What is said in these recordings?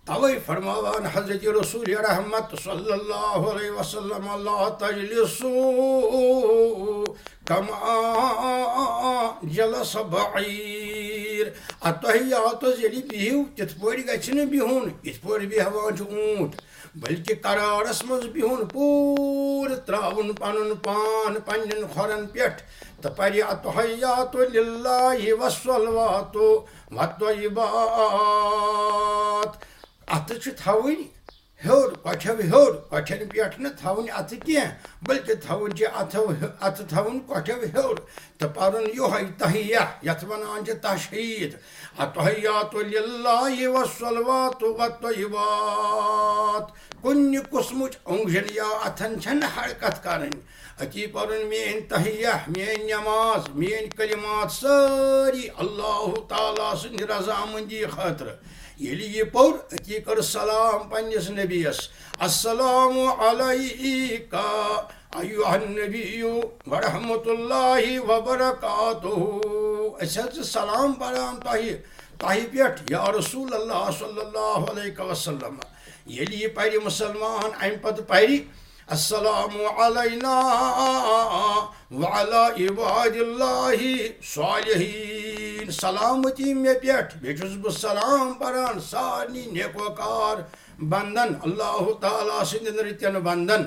توے فرماوان حضرت رسول رحمت صلی اللہ علیہ وسلم لا تجلسوا كما جلس بعير التحيات ییٚلہِ بِہِو تِتھ پٲٹھۍ گژھِ نہٕ بِہُن یِتھ پٲٹھۍ بیٚہوان چھُ اوٗنٛٹ بلکہِ قرارس منٛز بِہُن پوٗرٕ ترٛاوُن پنُن پان پننٮ۪ن کھۄرن پٮ۪ٹھ تہٕ پرِ التحيات لله والصلوات والطيبات اتھٕ چھِ تھاوٕنۍ ہیوٚر کۄٹھٮ۪و ہیوٚر کۄٹھٮ۪ن پٮ۪ٹھ نہٕ تھاوٕنۍ اَتھٕ کینٛہہ بلکہِ تھاوٕنۍ چھِ اَتھٕ تھاوُن کۄٹھٮ۪و ہیوٚر تہٕ پَرُن یِہوٚے تحیہ یَتھ وَنان چھِ تشہیٖد التحيات لله والصلوات والطيبات کُنہِ قٕسمٕچ اوٚنٛگجن یا اَتھن چھَنہٕ حرکت کَرٕنۍ أتی پَرُن میٲنۍ تحیہ میٲنۍ نٮ۪ماز میٲنۍ کلمات سٲری اللہ تعالیٰ سٕنٛدِ رضامٔندی خٲطرٕ ییٚلہِ یہِ پوٚر أتی کٔر سلام پننِس نبیَس السلام علیکا ایُہا النبی ورحمۃ اللہ وبرکاتہ أسۍ حظ چھِ سلام پران تۄہہِ پٮ۪ٹھ یا رسول اللہ صلی اللہ علیہ وسلم ییٚلہِ یہِ پرِ مُسلمان اَمہِ پتہٕ پرِ السلام علینا وعلی عباد اللہ صالحین سلامتی مےٚ پٮ۪ٹھ بیٚیہِ چھُس بہٕ سلام پران سارنٕے نیکوکار بندن اللہ تعالیٰ سٕنٛدٮ۪ن رٕتٮ۪ن بندن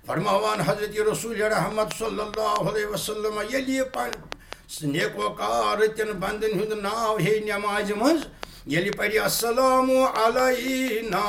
فرماوان حضرت رسول رحمت صلی اللہ علیہ وسلم ییٚلہِ یہِ نیکوکار رٕتٮ۪ن بندن ہُنٛد ناو ہیٚیہِ نٮ۪مازِ منٛز ییٚلہِ پرِ السلام علینا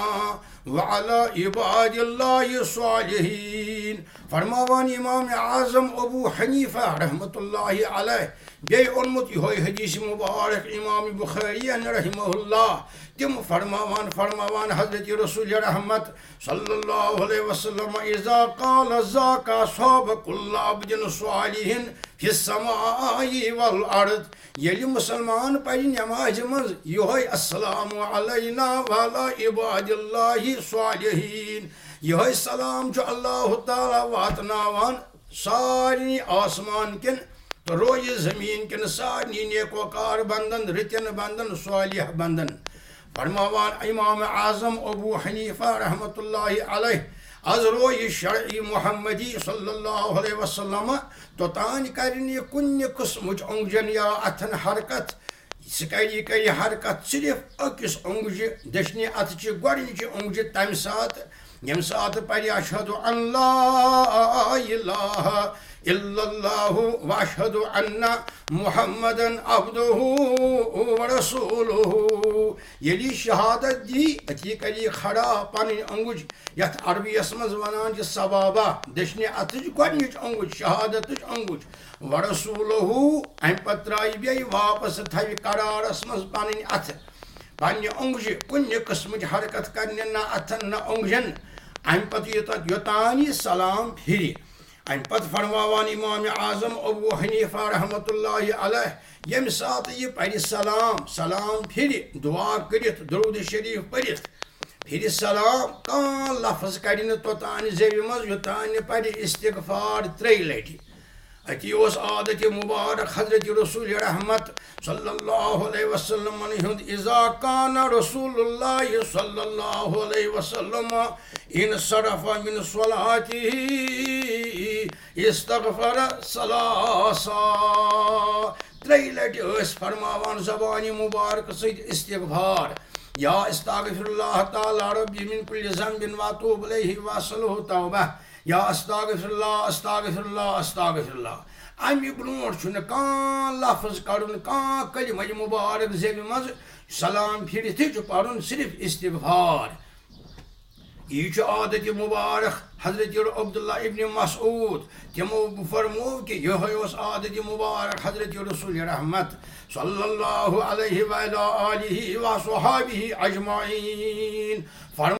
وعلی عباد اللہ صالحین فرماوان امام اعظم ابو حنیفہ رحمۃ اللہ علیہ بیٚیہِ اوٚنمُت یِہوٚے حدیث مبارک امام بخاریَن رحمہ اللہ تِم فرماوان حضرت رسول رحمت صلی اللہ علیہ وسلم اذا قال ذاک صاب كل عبد صالح فی السماء والارض ییٚلہِ مُسلمان پرِ نٮ۪مازِ منٛز یِہوٚے السلام علینا وعلی عباد اللہ صالحین یِہوٚے سلام چھُ اللہ تعالیٰ واتناوان سارنٕے آسمان کٮ۪ن تہٕ رویہِ زمیٖن کٮ۪ن سارنٕے نیکوکار بندن رٕتٮ۪ن بندن صالح بندن فرماوان امام اعظم ابو حنیفہ رحمۃ اللہ علیہ از رویہِ شرعی محمدی صلی اللہ علیہ وسلم توٚتانۍ کرِ نہٕ یہِ کُنہِ قٕسمٕچ اوٚنٛگجن یا اَتھن حرکت سُہ کرِ حرکت صرف أکِس اوٚنٛگجہِ دٔچھنہِ اَتھچہِ گۄڈنِچہِ اوٚنٛگجہِ تمہِ ساتہٕ ییٚمہِ ساتہٕ پرِ اشہدُ ان لا اِلٰہَ اِلَّا اللّٰهُ واشہدُ ان محمدًا عبدُہ ورسوٗلُہ ییٚلہِ شہادت دی أتی کرِ یہِ کھڑا پنٕنۍ اوٚنٛگُج یتھ عربیَس منٛز ونان چھِ سبابہ دٔچھنہِ اَتھٕچ گۄڈنِچ اوٚنٛگُج شہادتٕچ اوٚنٛگُج ورسوٗلُہ امہِ پتہٕ ترٛایہِ بیٚیہِ واپس تھاوِ قرارس منٛز پنٕنۍ اَتھٕ پننہِ اوٚنٛگجہِ کُنہِ قٕسمٕچ حرکت کرنہِ نہ اَتھن نہ اوٚنٛگجن امہِ پتہٕ یوٚتانۍ یہِ سلام پھِرِ امہِ پتہٕ فرماوان امام اعظم ابو حنیفہ رحمۃ اللہ علیہ ییٚمہِ ساتہٕ یہِ پرِ سلام پھِرِ دعا کٔرِتھ درود شریٖف پٔرِتھ پھِرِ سلام کانٛہہ لفظ کڑِ نہٕ توٚتانۍ زیٚوِ منٛز یوٚتانۍ نہٕ پرِ استغفار 3 لٹہِ أتی اوس عادتِ مُبارک حضرت رسول رحمت صلی اللہ علیہ وسلم ہُنٛد اذا کان رسول اللہ صلی اللہ علیہ وسلم انصرف من صلاتہ استغفر ثلاثا 3 لٹہِ ٲسۍ فرماوان زبانہِ مُبارکہٕ سۭتۍ استغفار یا استغفر اللہ تعالیٰ ربی من کل ذنب واتوب الیہ واصلہ توبہ یا استغفر اللہ استغفر اللہ استغفر اللہ امہِ برونٛٹھ چھُنہٕ کانٛہہ لفظ کڑُن کانٛہہ کلمہ مُبارک زیٚوِ منٛز سلام پھِرِتھٕے چھُ پرُن صرف استغفار یہِ چھُ عادتِ مُبارک حضرت عبداللہ ابن مسعود تِمو فرموو کہِ یِہوٚے اوس عادتِ مُبارک حضرت رسول رحمت صلی اللہ علیہ وآلہ وصحبہ اجمعین